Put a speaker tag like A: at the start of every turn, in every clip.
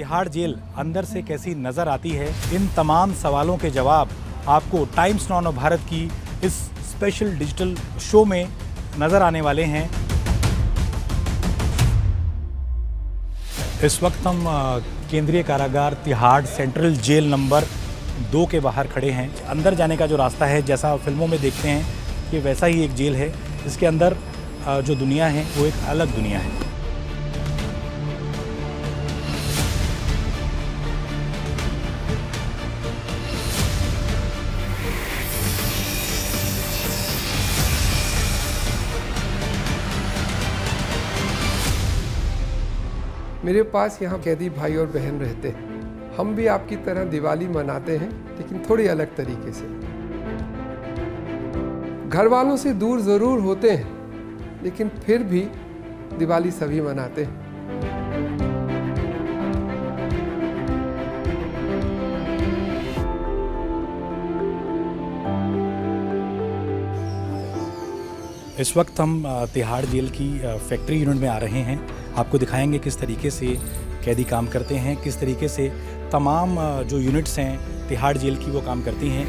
A: Tihar jail अंदर से कैसी नजर आती है, इन तमाम सवालों के जवाब आपको टाइम्स नाउ भारत की इस स्पेशल डिजिटल शो में नजर आने वाले हैं। इस वक्त हम केंद्रीय कारागार तिहाड़ सेंट्रल जेल नंबर 2 के बाहर खड़े हैं। अंदर जाने का जो रास्ता है, जैसा फिल्मों में देखते हैं कि वैसा ही एक जेल है। इसके अंदर जो दुनिया है वो एक अलग दुनिया है।
B: मेरे पास यहाँ कैदी भाई और बहन रहते हैं। हम भी आपकी तरह दिवाली मनाते हैं, लेकिन थोड़ी अलग तरीके से। घर वालों से दूर जरूर होते हैं, लेकिन फिर भी दिवाली सभी मनाते हैं।
A: इस वक्त हम तिहाड़ जेल की फैक्ट्री यूनिट में आ रहे हैं। आपको दिखाएंगे किस तरीके से कैदी काम करते हैं, किस तरीके से तमाम जो यूनिट्स हैं तिहाड़ जेल की वो काम करती हैं।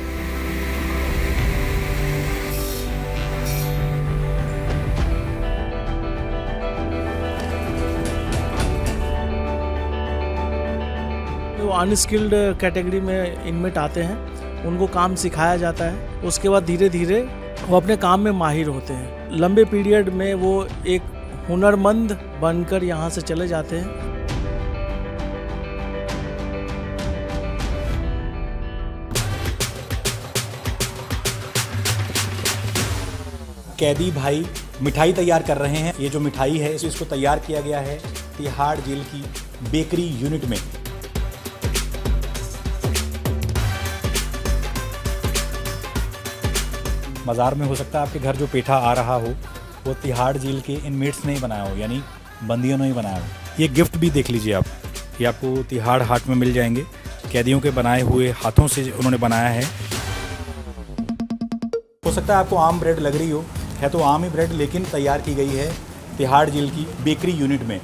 C: जो अनस्किल्ड कैटेगरी में इनमेट आते हैं, उनको काम सिखाया जाता है। उसके बाद धीरे धीरे वो अपने काम में माहिर होते हैं। लंबे पीरियड में वो एक हुनरमंद बनकर यहाँ से चले जाते हैं।
A: कैदी भाई मिठाई तैयार कर रहे हैं। ये जो मिठाई है इसको तैयार किया गया है तिहाड़ जेल की बेकरी यूनिट में। बाजार में हो सकता है आपके घर जो पेठा आ रहा हो वो तिहाड़ जेल के इनमेट्स ने ही बनाया हो, यानी बंदियों ने ही बनाया हो। ये गिफ्ट भी देख लीजिए आप, ये आपको तिहाड़ हाट में मिल जाएंगे। कैदियों के बनाए हुए हाथों से उन्होंने बनाया है। हो सकता है आपको आम ब्रेड लग रही हो, है तो आम ही ब्रेड, लेकिन तैयार की गई है तिहाड़ जेल की बेकरी यूनिट में।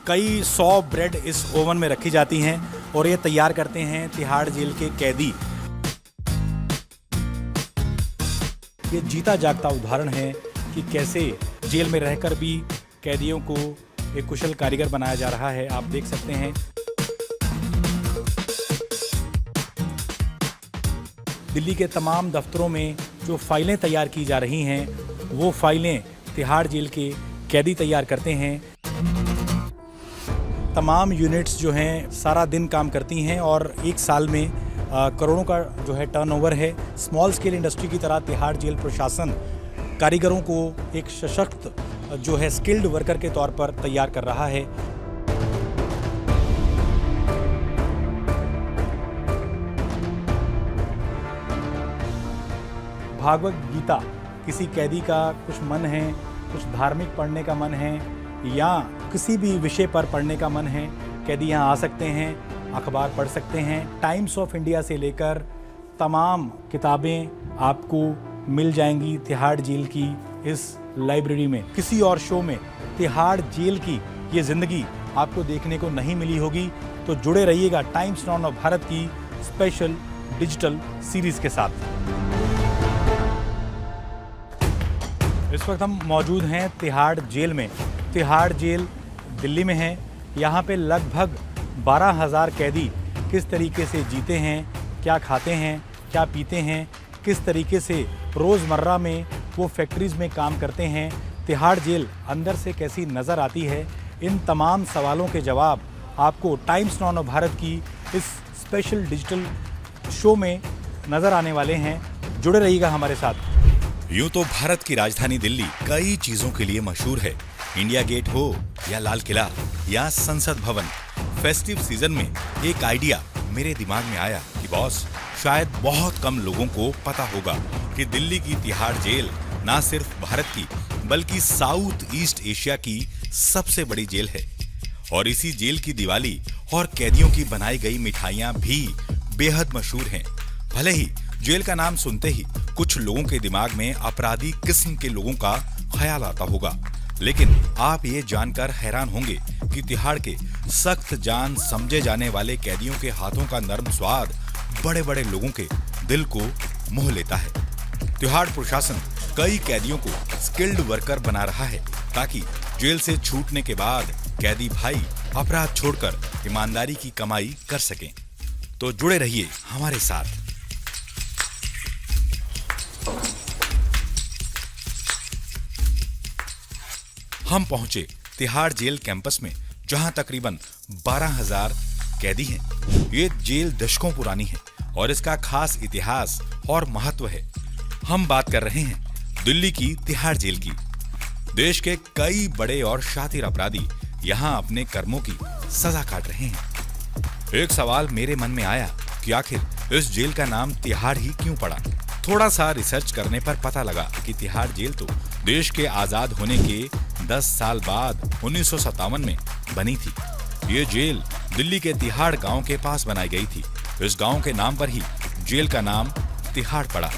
A: कई 100 ब्रेड इस ओवन में रखी जाती हैं और ये तैयार करते हैं तिहाड़ जेल के कैदी। ये जीता जागता उदाहरण है कि कैसे जेल में रहकर भी कैदियों को एक कुशल कारीगर बनाया जा रहा है। आप देख सकते हैं दिल्ली के तमाम दफ्तरों में जो फाइलें तैयार की जा रही हैं, वो फाइलें तिहाड़ जेल के कैदी तैयार करते हैं। तमाम यूनिट्स जो हैं सारा दिन काम करती हैं और एक साल में करोड़ों का जो है टर्नओवर है। स्मॉल स्केल इंडस्ट्री की तरह तिहाड़ जेल प्रशासन कारीगरों को एक सशक्त जो है स्किल्ड वर्कर के तौर पर तैयार कर रहा है। भागवत गीता किसी कैदी का कुछ मन है, कुछ धार्मिक पढ़ने का मन है या किसी भी विषय पर पढ़ने का मन है, कैदी यहाँ आ सकते हैं, अखबार पढ़ सकते हैं। टाइम्स ऑफ इंडिया से लेकर तमाम किताबें आपको मिल जाएंगी तिहाड़ जेल की इस लाइब्रेरी में। किसी और शो में तिहाड़ जेल की ये ज़िंदगी आपको देखने को नहीं मिली होगी। तो जुड़े रहिएगा टाइम्स नाउ भारत की स्पेशल डिजिटल सीरीज़ के साथ। इस वक्त हम मौजूद हैं तिहाड़ जेल में। तिहाड़ जेल दिल्ली में है। यहाँ पे लगभग 12,000 कैदी किस तरीके से जीते हैं, क्या खाते हैं, क्या पीते हैं, किस तरीके से रोज़मर्रा में वो फैक्ट्रीज़ में काम करते हैं, तिहाड़ जेल अंदर से कैसी नज़र आती है, इन तमाम सवालों के जवाब आपको टाइम्स नाउ भारत की इस स्पेशल डिजिटल शो में नज़र आने वाले हैं। जुड़े रहिएगा हमारे साथ।
D: यूं तो भारत की राजधानी दिल्ली कई चीजों के लिए मशहूर है। इंडिया गेट हो या लाल किला या संसद भवन। फेस्टिव सीजन में एक आइडिया मेरे दिमाग में आया कि बॉस, शायद बहुत कम लोगों को पता होगा कि दिल्ली की तिहाड़ जेल ना सिर्फ भारत की बल्कि साउथ ईस्ट एशिया की सबसे बड़ी जेल है। और इसी जेल की दिवाली और कैदियों की बनाई गई मिठाइयां भी बेहद मशहूर हैं। भले ही जेल का नाम सुनते ही कुछ लोगों के दिमाग में अपराधी किस्म के लोगों का ख्याल आता होगा, लेकिन आप ये जानकर हैरान होंगे कि तिहाड़ के सख्त जान समझे जाने वाले कैदियों के हाथों का नरम स्वाद बड़े बड़े लोगों के दिल को मोह लेता है। तिहाड़ प्रशासन कई कैदियों को स्किल्ड वर्कर बना रहा है ताकि जेल से छूटने के बाद कैदी भाई अपराध छोड़कर ईमानदारी की कमाई कर सकें। तो जुड़े रहिए हमारे साथ। हम पहुंचे तिहाड़ जेल कैंपस में, जहां तकरीबन 12,000 कैदी हैं। ये जेल दशकों पुरानी है और इसका खास इतिहास और महत्व है। हम बात कर रहे हैं दिल्ली की तिहाड़ जेल की। देश के कई बड़े और शातिर अपराधी यहाँ अपने कर्मों की सजा काट रहे हैं। एक सवाल मेरे मन में आया कि आखिर इस जेल का नाम तिहाड़ ही क्यों पड़ा। थोड़ा सा रिसर्च करने पर पता लगा कि तिहाड़ जेल तो देश के आजाद होने के 10 साल बाद 1957 में बनी थी। ये जेल दिल्ली के तिहाड़ गांव के पास बनाई गई थी। इस गांव के नाम पर ही जेल का नाम तिहाड़ पड़ा।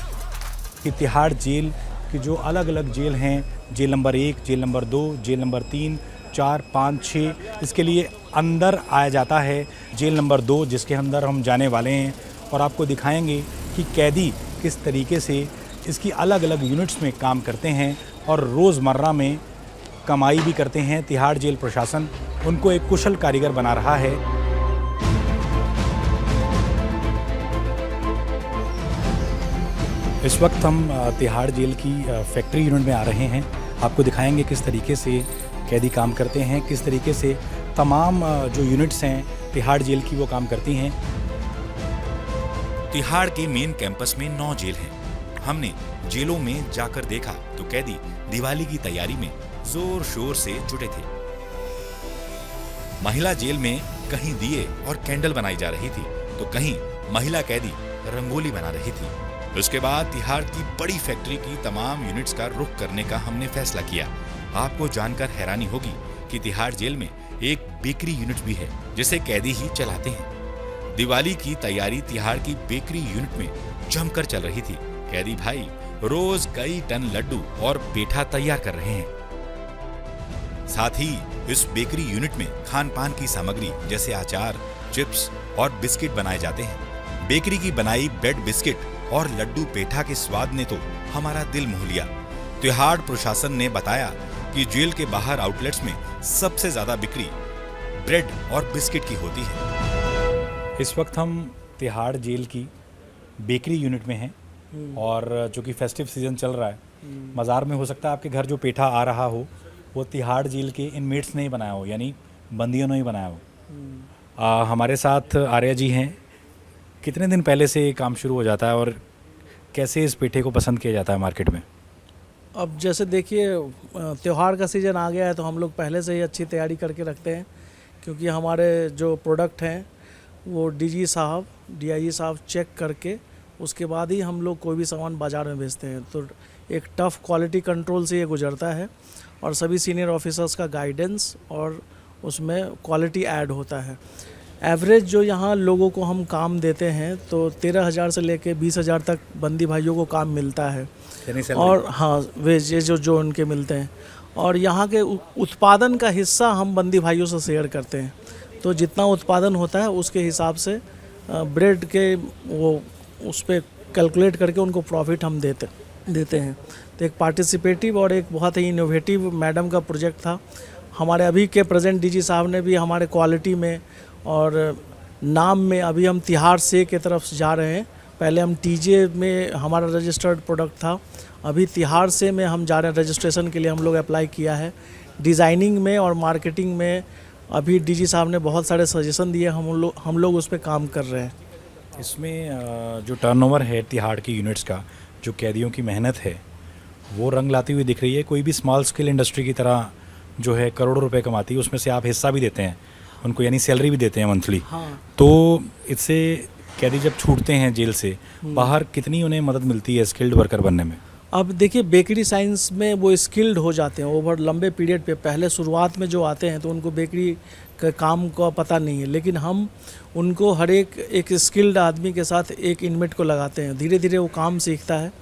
A: कि तिहाड़ जेल की जो अलग अलग जेल हैं, jail number 1, jail number 2, jail number 3, 4, 5, 6, इसके लिए अंदर आया जाता है जेल नंबर 2, जिसके अंदर हम जाने वाले हैं और आपको दिखाएंगे कि कैदी किस तरीके से इसकी अलग अलग यूनिट्स में काम करते हैं और रोज़मर्रा में कमाई भी करते हैं। तिहाड़ जेल प्रशासन उनको एक कुशल कारीगर बना रहा है। इस वक्त हम तिहाड़ जेल की फैक्ट्री यूनिट में आ रहे हैं। आपको दिखाएंगे किस तरीके से कैदी काम करते हैं, किस तरीके से तमाम जो यूनिट्स हैं तिहाड़ जेल की वो काम करती हैं।
D: तिहाड़ के मेन कैंपस में 9 जेल हैं। हमने जेलों में जाकर देखा तो कैदी दिवाली की तैयारी में जोर शोर से जुटे थे। महिला जेल में कहीं दिए और कैंडल बनाई जा रही थी तो कहीं महिला कैदी रंगोली बना रही थी। उसके बाद तिहाड़ की बड़ी फैक्ट्री की तमाम यूनिट्स का रुख करने का हमने फैसला किया। आपको जानकर हैरानी होगी कि तिहाड़ जेल में एक बेकरी यूनिट भी है जिसे कैदी ही चलाते हैं। दिवाली की तैयारी तिहाड़ की बेकरी यूनिट में जमकर चल रही थी। कैदी भाई रोज कई टन लड्डू और पेठा तैयार कर रहे हैं। साथ ही इस बेकरी यूनिट में खान पान की सामग्री जैसे अचार, चिप्स और बिस्किट बनाए जाते हैं। बेकरी की बनाई ब्रेड, बिस्किट और लड्डू पेठा के स्वाद ने तो हमारा दिल मोह लिया। तिहाड़ प्रशासन ने बताया कि जेल के बाहर आउटलेट्स में सबसे ज्यादा बिक्री ब्रेड और बिस्किट की होती है।
A: इस वक्त हम तिहाड़ जेल की बेकरी यूनिट में हैं और चूँकि फेस्टिव सीजन चल रहा है, बाज़ार में हो सकता है आपके घर जो पेठा आ रहा हो वो तिहाड़ जेल के इनमेट्स ने ही बनाया हो, यानी बंदियों ने ही बनाया हो। हमारे साथ आर्या जी हैं। कितने दिन पहले से ये काम शुरू हो जाता है और कैसे इस पेठे को पसंद किया जाता है मार्केट में?
C: अब जैसे देखिए त्यौहार का सीज़न आ गया है तो हम लोग पहले से ही अच्छी तैयारी करके रखते हैं, क्योंकि हमारे जो प्रोडक्ट हैं वो डीआईजी साहब चेक करके उसके बाद ही हम लोग कोई भी सामान बाज़ार में भेजते हैं। तो एक टफ़ क्वालिटी कंट्रोल से ये गुजरता है और सभी सीनियर ऑफिसर्स का गाइडेंस और उसमें क्वालिटी ऐड होता है। एवरेज जो यहाँ लोगों को हम काम देते हैं तो 13,000 से लेके 20,000 तक बंदी भाइयों को काम मिलता है। और हाँ, वेज जो उनके मिलते हैं और यहाँ के उत्पादन का हिस्सा हम बंदी भाइयों से शेयर करते हैं। तो जितना उत्पादन होता है उसके हिसाब से ब्रेड के वो उस पर कैलकुलेट करके उनको प्रॉफिट हम देते हैं। तो एक पार्टिसिपेटिव और एक बहुत ही इनोवेटिव मैडम का प्रोजेक्ट था। हमारे अभी के प्रेजेंट डीजी साहब ने भी हमारे क्वालिटी में और नाम में अभी हम तिहाड़ से की तरफ जा रहे हैं। पहले हम टीजे में हमारा रजिस्टर्ड प्रोडक्ट था, अभी तिहाड़ से में हम जा रहे हैं। रजिस्ट्रेशन के लिए हम लोग अप्लाई किया है। डिज़ाइनिंग में और मार्केटिंग में अभी डीजी साहब ने बहुत सारे सजेशन दिए, हम लोग उस पर काम कर रहे हैं।
A: इसमें जो टर्नओवर है तिहाड़ की यूनिट्स का, जो कैदियों की मेहनत है वो रंग लाती हुई दिख रही है। कोई भी स्मॉल स्केल इंडस्ट्री की तरह जो है करोड़ों रुपए कमाती है, उसमें से आप हिस्सा भी देते हैं उनको, यानी सैलरी भी देते हैं मंथली।
C: हाँ।
A: तो इससे कैदी जब छूटते हैं जेल से बाहर कितनी उन्हें मदद मिलती है स्किल्ड वर्कर बनने में?
C: अब देखिए बेकरी साइंस में वो स्किल्ड हो जाते हैं ओवर लंबे पीरियड पे। पहले शुरुआत में जो आते हैं तो उनको बेकरी का काम का पता नहीं है, लेकिन हम उनको हर एक स्किल्ड आदमी के साथ एक इनमेट को लगाते हैं। धीरे धीरे वो काम सीखता है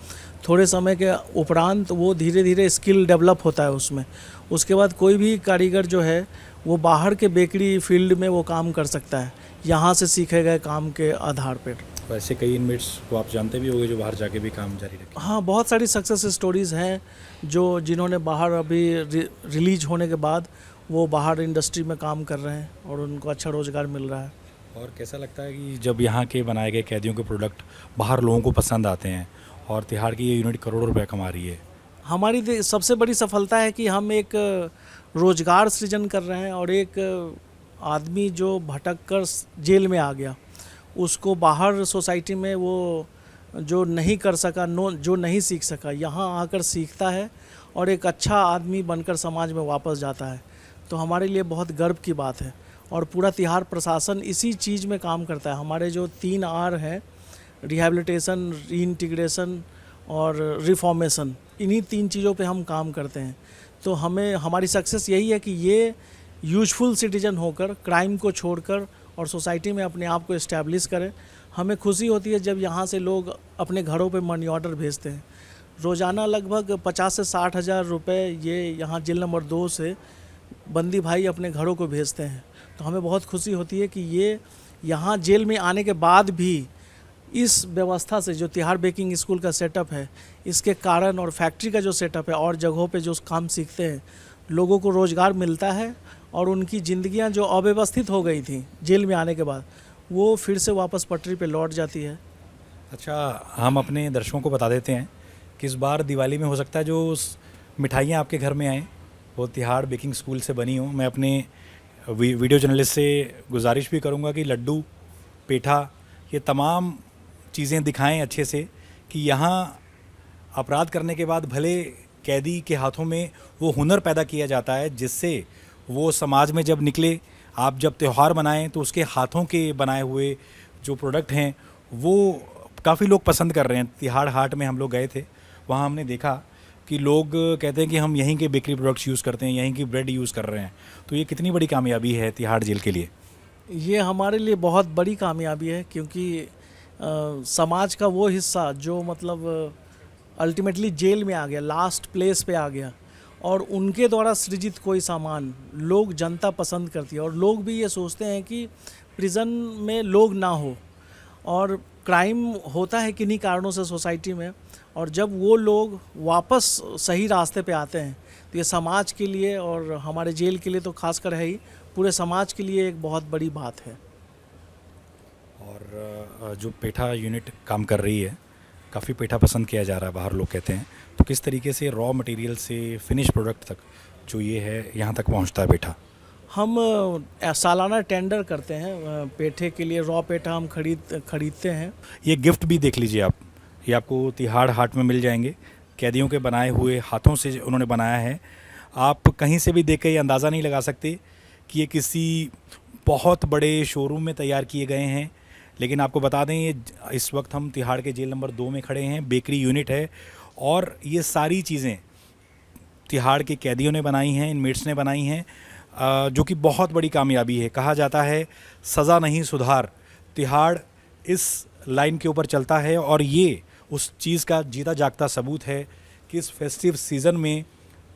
C: थोड़े समय के उपरांत वो धीरे धीरे स्किल डेवलप होता है उसमें। उसके बाद कोई भी कारीगर जो है वो बाहर के बेकरी फील्ड में वो काम कर सकता है, यहाँ से सीखे गए काम के आधार पर।
A: वैसे कई इनमेट्स को आप जानते भी होंगे जो बाहर जाके भी काम जारी रखे।
C: हाँ, बहुत सारी सक्सेस स्टोरीज़ हैं जो जिन्होंने बाहर अभी रिलीज होने के बाद वो बाहर इंडस्ट्री में काम कर रहे हैं और उनको अच्छा रोज़गार मिल रहा है।
A: और कैसा लगता है कि जब यहाँ के बनाए गए कैदियों के प्रोडक्ट बाहर लोगों को पसंद आते हैं और तिहाड़ की ये यूनिट करोड़ों रुपए कमा रही है?
C: हमारी सबसे बड़ी सफलता है कि हम एक रोज़गार सृजन कर रहे हैं और एक आदमी जो भटक कर जेल में आ गया उसको बाहर सोसाइटी में वो जो नहीं कर सका, जो नहीं सीख सका, यहाँ आकर सीखता है और एक अच्छा आदमी बनकर समाज में वापस जाता है। तो हमारे लिए बहुत गर्व की बात है और पूरा तिहाड़ प्रशासन इसी चीज़ में काम करता है। हमारे जो 3 R हैं, रिहैबिलिटेशन, रीइंटीग्रेशन और रिफॉर्मेशन, इन्हीं 3 चीज़ों पे हम काम करते हैं। तो हमारी सक्सेस यही है कि ये यूजफुल सिटीजन होकर क्राइम को छोड़कर और सोसाइटी में अपने आप को इस्टेब्लिश करें। हमें खुशी होती है जब यहाँ से लोग अपने घरों पे मनी ऑर्डर भेजते हैं। रोज़ाना लगभग 50 से 60 हज़ार रुपये ये यहाँ जेल नंबर 2 से बंदी भाई अपने घरों को भेजते हैं। तो हमें बहुत खुशी होती है कि ये यहाँ जेल में आने के बाद भी इस व्यवस्था से, जो तिहाड़ बेकिंग स्कूल का सेटअप है, इसके कारण और फैक्ट्री का जो सेटअप है और जगहों पे जो काम सीखते हैं, लोगों को रोज़गार मिलता है और उनकी ज़िंदगियाँ जो अव्यवस्थित हो गई थी जेल में आने के बाद, वो फिर से वापस पटरी पे लौट जाती है।
A: अच्छा, हम अपने दर्शकों को बता देते हैं कि इस बार दिवाली में हो सकता है जो मिठाइयाँ आपके घर में आएँ वो तिहाड़ बेकिंग स्कूल से बनी हो। मैं अपने वीडियो जर्नलिस्ट से गुजारिश भी करूँगा कि लड्डू, पेठा, ये तमाम चीज़ें दिखाएं अच्छे से कि यहाँ अपराध करने के बाद भले कैदी के हाथों में वो हुनर पैदा किया जाता है जिससे वो समाज में जब निकले, आप जब त्यौहार मनाएं तो उसके हाथों के बनाए हुए जो प्रोडक्ट हैं वो काफ़ी लोग पसंद कर रहे हैं। तिहाड़ हाट में हम लोग गए थे, वहाँ हमने देखा कि लोग कहते हैं कि हम यहीं के बेकरी प्रोडक्ट्स यूज़ करते हैं, यहीं की ब्रेड यूज़ कर रहे हैं। तो ये कितनी बड़ी कामयाबी है तिहाड़ जेल के लिए?
C: ये हमारे लिए बहुत बड़ी कामयाबी है क्योंकि समाज का वो हिस्सा जो मतलब अल्टीमेटली जेल में आ गया, लास्ट प्लेस पे आ गया, और उनके द्वारा सृजित कोई सामान लोग, जनता पसंद करती है। और लोग भी ये सोचते हैं कि प्रिजन में लोग ना हो, और क्राइम होता है किन्हीं कारणों से सोसाइटी में, और जब वो लोग वापस सही रास्ते पे आते हैं तो ये समाज के लिए और हमारे जेल के लिए तो खासकर है ही, पूरे समाज के लिए एक बहुत बड़ी बात है।
A: और जो पेठा यूनिट काम कर रही है, काफ़ी पेठा पसंद किया जा रहा है बाहर, लोग कहते हैं। तो किस तरीके से रॉ मटेरियल से फिनिश प्रोडक्ट तक जो ये है यहाँ तक पहुँचता है पेठा?
C: हम सालाना टेंडर करते हैं पेठे के लिए, रॉ पेठा हम खरीदते हैं।
A: ये गिफ्ट भी देख लीजिए आप, ये आपको तिहाड़ हाट में मिल जाएंगे। कैदियों के बनाए हुए, हाथों से उन्होंने बनाया है। आप कहीं से भी देख के ये अंदाज़ा नहीं लगा सकते कि ये किसी बहुत बड़े शोरूम में तैयार किए गए हैं। लेकिन आपको बता दें, ये इस वक्त हम तिहाड़ के जेल नंबर 2 में खड़े हैं, बेकरी यूनिट है, और ये सारी चीज़ें तिहाड़ के कैदियों ने बनाई हैं, इनमेट्स ने बनाई हैं, जो कि बहुत बड़ी कामयाबी है। कहा जाता है सज़ा नहीं सुधार, तिहाड़ इस लाइन के ऊपर चलता है, और ये उस चीज़ का जीता जागता सबूत है कि इस फेस्टिव सीज़न में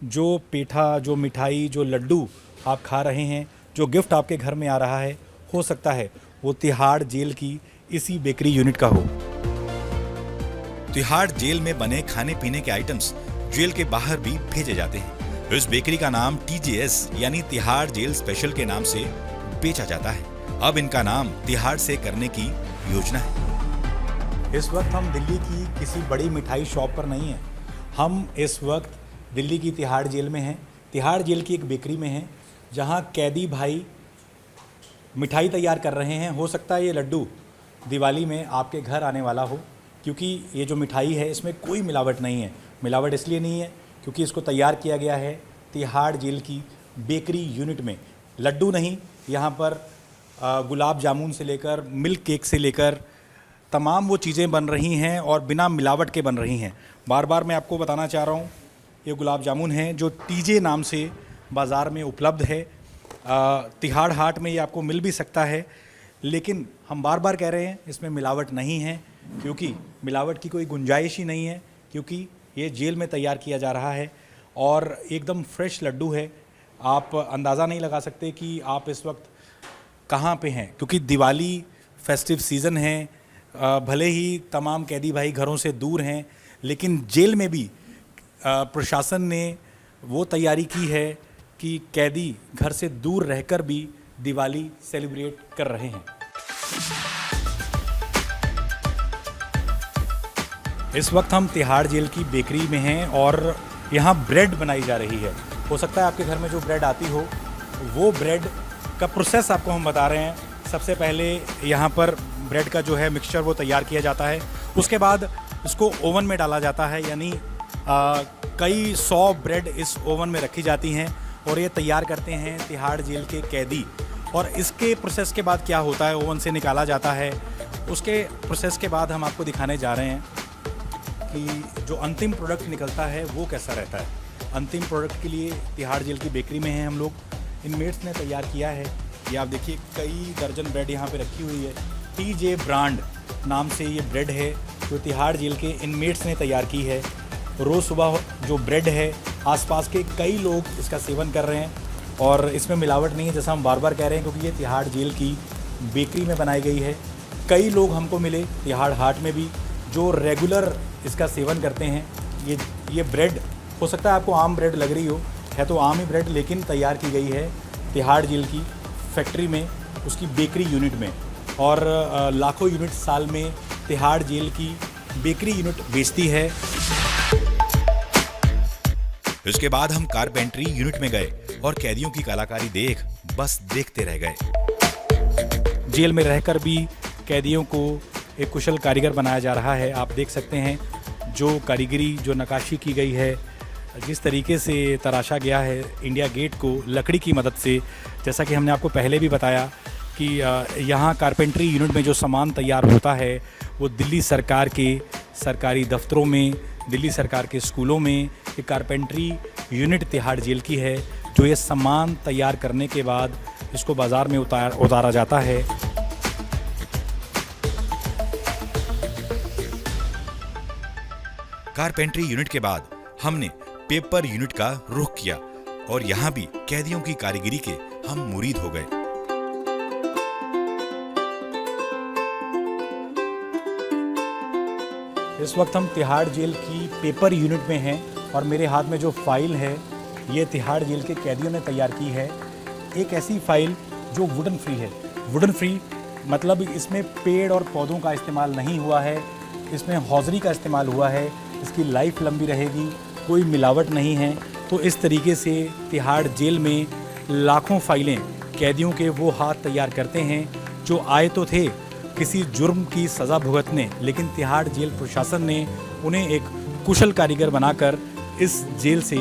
A: जो पेठा, जो मिठाई, जो लड्डू आप खा रहे हैं, जो गिफ्ट आपके घर में आ रहा है, हो सकता है वो तिहाड़ जेल की इसी बेकरी यूनिट का हो।
D: तिहाड़ जेल में बने खाने पीने के आइटम्स जेल के बाहर भी भेजे जाते हैं। इस बेकरी का नाम TJS यानी तिहाड़ जेल स्पेशल के नाम से बेचा जाता है। अब इनका नाम तिहाड़ से करने की योजना है।
A: इस वक्त हम दिल्ली की किसी बड़ी मिठाई शॉप पर नहीं हैं, हम इस वक्त दिल्ली की तिहाड़ जेल में हैं। तिहाड़ जेल की एक बेकरी में हैं जहां कैदी भाई मिठाई तैयार कर रहे हैं। हो सकता है ये लड्डू दिवाली में आपके घर आने वाला हो, क्योंकि ये जो मिठाई है इसमें कोई मिलावट नहीं है। मिलावट इसलिए नहीं है क्योंकि इसको तैयार किया गया है तिहाड़ जेल की बेकरी यूनिट में। लड्डू नहीं, यहाँ पर गुलाब जामुन से लेकर मिल्क केक से लेकर तमाम वो चीज़ें बन रही हैं और बिना मिलावट के बन रही हैं। बार बार मैं आपको बताना चाह रहा हूँ, ये गुलाब जामुन है जो TJ नाम से बाज़ार में उपलब्ध है। तिहाड़ हाट में ये आपको मिल भी सकता है, लेकिन हम बार बार कह रहे हैं इसमें मिलावट नहीं है, क्योंकि मिलावट की कोई गुंजाइश ही नहीं है। क्योंकि ये जेल में तैयार किया जा रहा है और एकदम फ्रेश लड्डू है। आप अंदाज़ा नहीं लगा सकते कि आप इस वक्त कहाँ पे हैं, क्योंकि दिवाली फेस्टिव सीज़न है। भले ही तमाम कैदी भाई घरों से दूर हैं, लेकिन जेल में भी प्रशासन ने वो तैयारी की है कि कैदी घर से दूर रहकर भी दिवाली सेलिब्रेट कर रहे हैं। इस वक्त हम तिहाड़ जेल की बेकरी में हैं और यहाँ ब्रेड बनाई जा रही है। हो सकता है आपके घर में जो ब्रेड आती हो, वो ब्रेड का प्रोसेस आपको हम बता रहे हैं। सबसे पहले यहाँ पर ब्रेड का जो है मिक्सचर वो तैयार किया जाता है, उसके बाद इसको ओवन में डाला जाता है, यानी कई 100 ब्रेड इस ओवन में रखी जाती हैं और ये तैयार करते हैं तिहाड़ जेल के कैदी। और इसके प्रोसेस के बाद क्या होता है, ओवन से निकाला जाता है। उसके प्रोसेस के बाद हम आपको दिखाने जा रहे हैं कि जो अंतिम प्रोडक्ट निकलता है वो कैसा रहता है। अंतिम प्रोडक्ट के लिए तिहाड़ जेल की बेकरी में हैं हम लोग। इनमेट्स ने तैयार किया है, ये आप देखिए कई दर्जन ब्रेड यहाँ पे रखी हुई है। TJ ब्रांड नाम से ये ब्रेड है जो तिहाड़ जेल के इनमेट्स ने तैयार की है। रोज़ सुबह जो ब्रेड है, आसपास के कई लोग इसका सेवन कर रहे हैं और इसमें मिलावट नहीं है, जैसा हम बार बार कह रहे हैं, क्योंकि ये तिहाड़ जेल की बेकरी में बनाई गई है। कई लोग हमको मिले तिहाड़ हाट में भी जो रेगुलर इसका सेवन करते हैं। ये ब्रेड हो सकता है आपको आम ब्रेड लग रही हो, है तो आम ही ब्रेड, लेकिन तैयार की गई है तिहाड़ जेल की फैक्ट्री में, उसकी बेकरी यूनिट में। और लाखों यूनिट साल में तिहाड़ जेल की बेकरी यूनिट बेचती है।
D: इसके बाद हम कारपेंट्री यूनिट में गए और कैदियों की कलाकारी देख बस देखते रह गए।
A: जेल में रहकर भी कैदियों को एक कुशल कारीगर बनाया जा रहा है। आप देख सकते हैं जो कारीगरी, जो नक्काशी की गई है, जिस तरीके से तराशा गया है इंडिया गेट को लकड़ी की मदद से। जैसा कि हमने आपको पहले भी बताया कि यहाँ कारपेंट्री यूनिट में जो सामान तैयार होता है वो दिल्ली सरकार के सरकारी दफ्तरों में, दिल्ली सरकार के स्कूलों में ये कारपेंट्री यूनिट तिहाड़ जेल की है, जो ये सामान तैयार करने के बाद इसको बाज़ार में उतारा जाता है।
D: कारपेंट्री यूनिट के बाद हमने पेपर यूनिट का रुख किया और यहाँ भी कैदियों की कारीगरी के हम मुरीद हो गए।
A: इस वक्त हम तिहाड़ जेल की पेपर यूनिट में हैं और मेरे हाथ में जो फाइल है ये तिहाड़ जेल के कैदियों ने तैयार की है। एक ऐसी फाइल जो वुडन फ्री है। वुडन फ्री मतलब इसमें पेड़ और पौधों का इस्तेमाल नहीं हुआ है, इसमें हौजरी का इस्तेमाल हुआ है, इसकी लाइफ लंबी रहेगी, कोई मिलावट नहीं है। तो इस तरीके से तिहाड़ जेल में लाखों फाइलें कैदियों के वो हाथ तैयार करते हैं जो आए तो थे किसी जुर्म की सज़ा भुगतने, लेकिन तिहाड़ जेल प्रशासन ने उन्हें एक कुशल कारीगर बनाकर इस जेल से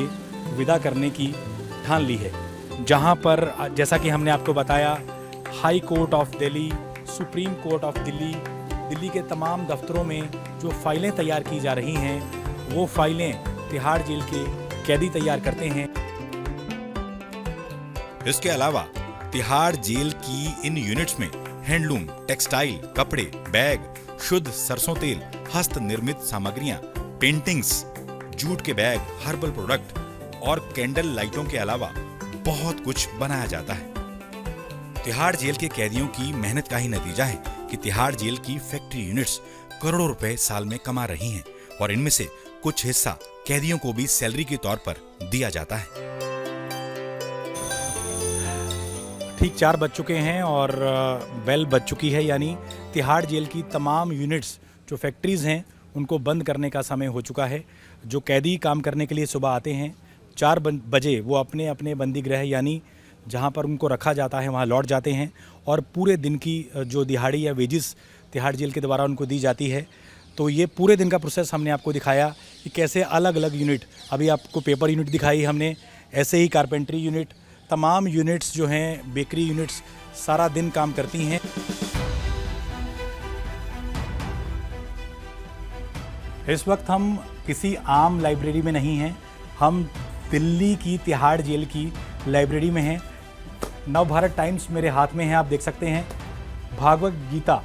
A: विदा करने की ठान ली है। जहां पर जैसा कि हमने आपको बताया, high court of Delhi, supreme court of Delhi, Delhi के तमाम दफ्तरों में जो फाइलें तैयार की जा रही हैं वो फाइलें तिहाड़ जेल के कैदी तैयार करते हैं।
D: इसके अलावा तिहाड़ जेल की इन यूनिट्स में हैंडलूम, टेक्सटाइल, कपड़े, बैग, शुद्ध सरसों तेल, हस्त निर्मित सामग्रियां, पेंटिंग्स, जूट के बैग, हर्बल प्रोडक्ट और कैंडल लाइटों के अलावा बहुत कुछ बनाया जाता है। तिहाड़ जेल के कैदियों की मेहनत का ही नतीजा है कि तिहाड़ जेल की फैक्ट्री यूनिट्स करोड़ों रुपए साल में कमा रही हैं और इनमें से कुछ हिस्सा कैदियों को भी सैलरी के तौर पर दिया जाता है।
A: ठीक 4 बज चुके हैं और बेल बज चुकी है, यानी तिहाड़ जेल की तमाम यूनिट्स जो फैक्ट्रीज़ हैं उनको बंद करने का समय हो चुका है। जो कैदी काम करने के लिए सुबह आते हैं 4 बजे वो अपने अपने बंदी गृह यानी जहां पर उनको रखा जाता है वहां लौट जाते हैं और पूरे दिन की जो दिहाड़ी या वेजिस तिहाड़ जेल के द्वारा उनको दी जाती है। तो ये पूरे दिन का प्रोसेस हमने आपको दिखाया कि कैसे अलग अलग यूनिट, अभी आपको पेपर यूनिट दिखाई हमने, ऐसे ही कारपेंट्री यूनिट, तमाम यूनिट्स जो हैं, बेकरी यूनिट्स सारा दिन काम करती हैं। इस वक्त हम किसी आम लाइब्रेरी में नहीं हैं, हम दिल्ली की तिहाड़ जेल की लाइब्रेरी में हैं। नवभारत टाइम्स मेरे हाथ में है, आप देख सकते हैं। भागवत गीता,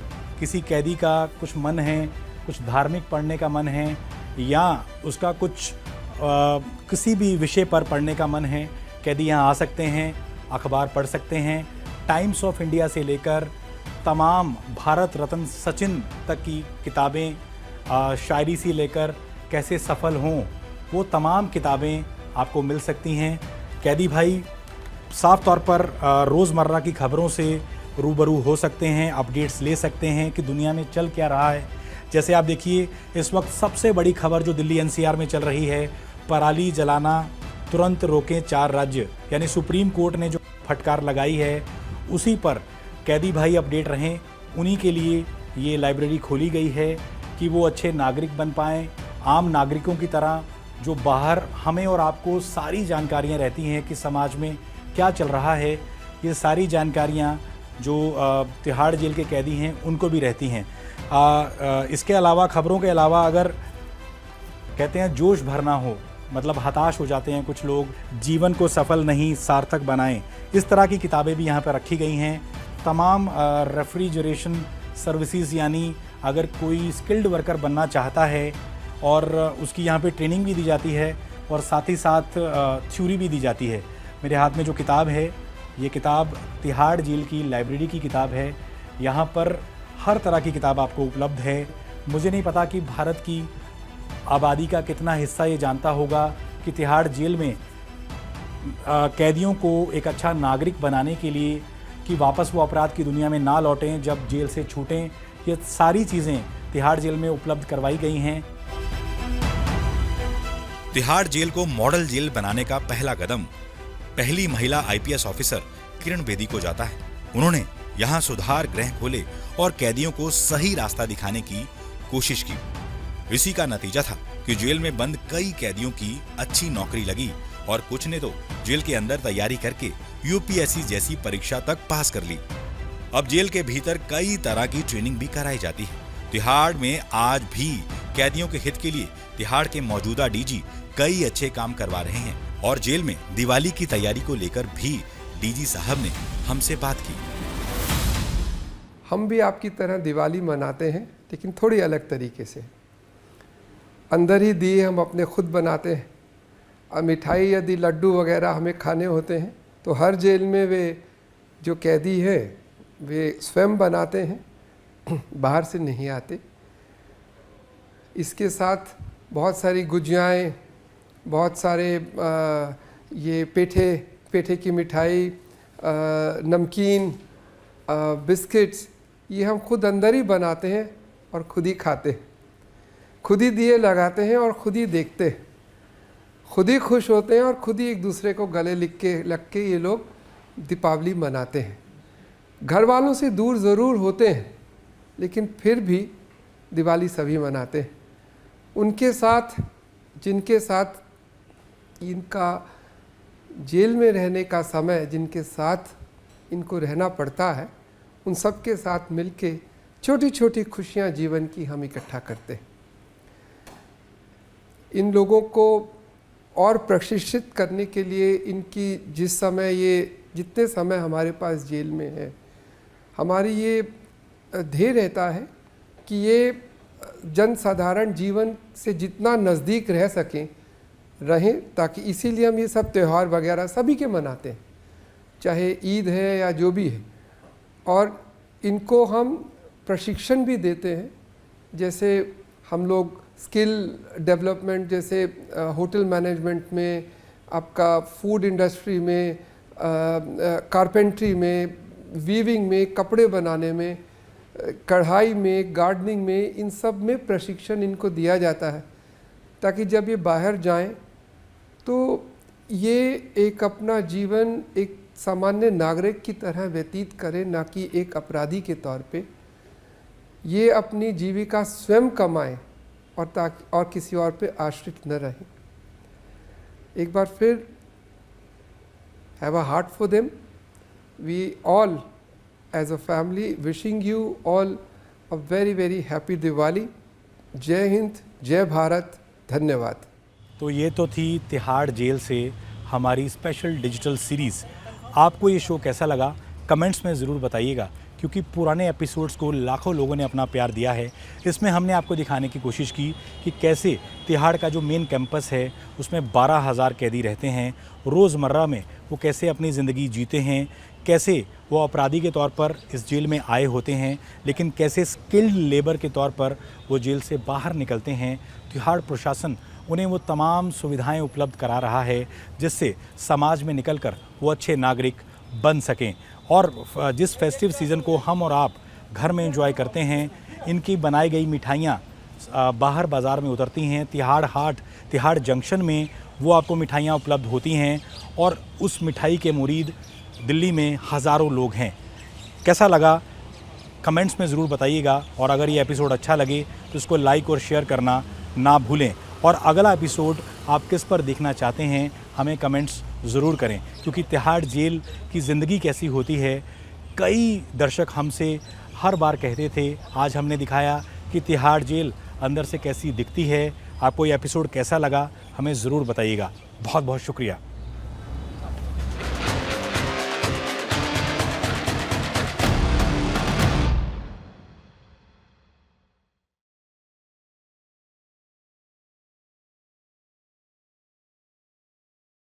A: किसी कैदी का कुछ मन है, कुछ धार्मिक पढ़ने का मन है, या उसका कुछ किसी भी विषय पर पढ़ने का मन है, कैदी यहाँ आ सकते हैं, अखबार पढ़ सकते हैं। टाइम्स ऑफ इंडिया से लेकर तमाम भारत रत्न सचिन तक की किताबें, शायरी से लेकर कैसे सफल हों, वो तमाम किताबें आपको मिल सकती हैं। कैदी भाई साफ तौर पर रोज़मर्रा की खबरों से रूबरू हो सकते हैं, अपडेट्स ले सकते हैं कि दुनिया में चल क्या रहा है। जैसे आप देखिए, इस वक्त सबसे बड़ी खबर जो दिल्ली एनसीआर में चल रही है, पराली जलाना तुरंत रोकें 4 राज्य, यानी सुप्रीम कोर्ट ने जो फटकार लगाई है उसी पर कैदी भाई अपडेट रहें। उन्हीं के लिए ये लाइब्रेरी खोली गई है कि वो अच्छे नागरिक बन पाएँ, आम नागरिकों की तरह, जो बाहर हमें और आपको सारी जानकारियाँ रहती हैं कि समाज में क्या चल रहा है, ये सारी जानकारियाँ जो तिहाड़ जेल के कैदी हैं उनको भी रहती हैं। इसके अलावा, खबरों के अलावा, अगर कहते हैं जोश भरना हो, मतलब हताश हो जाते हैं कुछ लोग, जीवन को सफल नहीं सार्थक बनाएं, इस तरह की किताबें भी यहाँ पर रखी गई हैं। तमाम रेफ्रिजरेशन सर्विसेज, यानी अगर कोई स्किल्ड वर्कर बनना चाहता है और उसकी यहाँ पे ट्रेनिंग भी दी जाती है और साथ ही साथ थ्योरी भी दी जाती है। मेरे हाथ में जो किताब है, ये किताब तिहाड़ जेल की लाइब्रेरी की किताब है। यहाँ पर हर तरह की किताब आपको उपलब्ध है। मुझे नहीं पता कि भारत की आबादी का कितना हिस्सा ये जानता होगा कि तिहाड़ जेल में कैदियों को एक अच्छा नागरिक बनाने के लिए, कि वापस वो अपराध की दुनिया में ना लौटें जब जेल से छूटें, ये सारी चीज़ें तिहाड़ जेल में उपलब्ध करवाई गई हैं।
D: तिहाड़ जेल को मॉडल जेल बनाने का पहला कदम पहली महिला आईपीएस ऑफिसर किरण बेदी को जाता है। उन्होंने यहाँ सुधार गृह खोले और कैदियों को सही रास्ता दिखाने की कोशिश की। इसी का नतीजा था कि जेल में बंद कई कैदियों की अच्छी नौकरी लगी और कुछ ने तो जेल के अंदर तैयारी करके यूपीएससी जैसी परीक्षा तक पास कर ली। अब जेल के भीतर कई तरह की ट्रेनिंग भी कराई जाती है। तिहाड़ में आज भी कैदियों के हित के लिए तिहाड़ के मौजूदा डीजी कई अच्छे काम करवा रहे हैं और जेल में दिवाली की तैयारी को लेकर भी डीजी साहब ने हमसे बात की।
B: हम भी आपकी तरह दिवाली मनाते हैं, लेकिन थोड़ी अलग तरीके से। अंदर ही दिए हम अपने खुद बनाते हैं और मिठाई यदि लड्डू वगैरह हमें खाने होते हैं तो हर जेल में वे जो कैदी है वे स्वयं बनाते हैं, बाहर से नहीं आते। इसके साथ बहुत सारी गुजियाएँ, बहुत सारे ये पेठे की मिठाई, नमकीन, बिस्किट्स, ये हम खुद अंदर ही बनाते हैं और खुद ही खाते हैं, खुद ही दिए लगाते हैं और खुद ही देखते हैं, खुद ही खुश होते हैं और खुद ही एक दूसरे को गले लग के ये लोग दीपावली मनाते हैं। घर वालों से दूर ज़रूर होते हैं, लेकिन फिर भी दिवाली सभी मनाते हैं। उनके साथ, जिनके साथ इनका जेल में रहने का समय, जिनके साथ इनको रहना पड़ता है, उन सब के साथ मिलके छोटी छोटी खुशियाँ जीवन की हम इकट्ठा करते हैं। इन लोगों को और प्रशिक्षित करने के लिए, इनकी जितने समय हमारे पास जेल में है, हमारी ये ध्येय रहता है कि ये जनसाधारण जीवन से जितना नज़दीक रह सकें रहें, ताकि इसीलिए हम ये सब त्यौहार वगैरह सभी के मनाते हैं, चाहे ईद है या जो भी है। और इनको हम प्रशिक्षण भी देते हैं, जैसे हम लोग स्किल डेवलपमेंट, जैसे होटल मैनेजमेंट में, आपका फूड इंडस्ट्री में, कारपेंट्री में, वीविंग में, कपड़े बनाने में, कढ़ाई में, गार्डनिंग में, इन सब में प्रशिक्षण इनको दिया जाता है, ताकि जब ये बाहर जाएं तो ये एक अपना जीवन एक सामान्य नागरिक की तरह व्यतीत करें, ना कि एक अपराधी के तौर पे। ये अपनी जीविका स्वयं कमाएं और किसी और पे आश्रित न रहें। एक बार फिर, have a heart for them. We all as a family wishing you all a very very happy Diwali. जय हिंद, जय भारत, धन्यवाद।
A: तो ये तो थी तिहाड़ जेल से हमारी स्पेशल डिजिटल सीरीज़। आपको ये शो कैसा लगा कमेंट्स में ज़रूर बताइएगा, क्योंकि पुराने एपिसोड्स को लाखों लोगों ने अपना प्यार दिया है। इसमें हमने आपको दिखाने की कोशिश की कि कैसे तिहाड़ का जो मेन कैंपस है उसमें 12,000 कैदी रहते हैं। रोज़मर्रा में वो कैसे अपनी ज़िंदगी जीते हैं, कैसे वो अपराधी के तौर पर इस जेल में आए होते हैं, लेकिन कैसे स्किल्ड लेबर के तौर पर वो जेल से बाहर निकलते हैं। तिहाड़ प्रशासन उन्हें वो तमाम सुविधाएं उपलब्ध करा रहा है जिससे समाज में निकलकर वो अच्छे नागरिक बन सकें। और जिस फेस्टिव सीज़न को हम और आप घर में एंजॉय करते हैं, इनकी बनाई गई मिठाइयाँ बाहर बाज़ार में उतरती हैं। तिहाड़ हाट, तिहाड़ जंक्शन में वो आपको मिठाइयाँ उपलब्ध होती हैं और उस मिठाई के मुरीद दिल्ली में हज़ारों लोग हैं। कैसा लगा कमेंट्स में ज़रूर बताइएगा, और अगर ये एपिसोड अच्छा लगे तो इसको लाइक और शेयर करना ना भूलें। और अगला एपिसोड आप किस पर देखना चाहते हैं हमें कमेंट्स ज़रूर करें, क्योंकि तिहाड़ जेल की ज़िंदगी कैसी होती है कई दर्शक हमसे हर बार कहते थे। आज हमने दिखाया कि तिहाड़ जेल अंदर से कैसी दिखती है। आपको ये एपिसोड कैसा लगा हमें ज़रूर बताइएगा। बहुत बहुत शुक्रिया।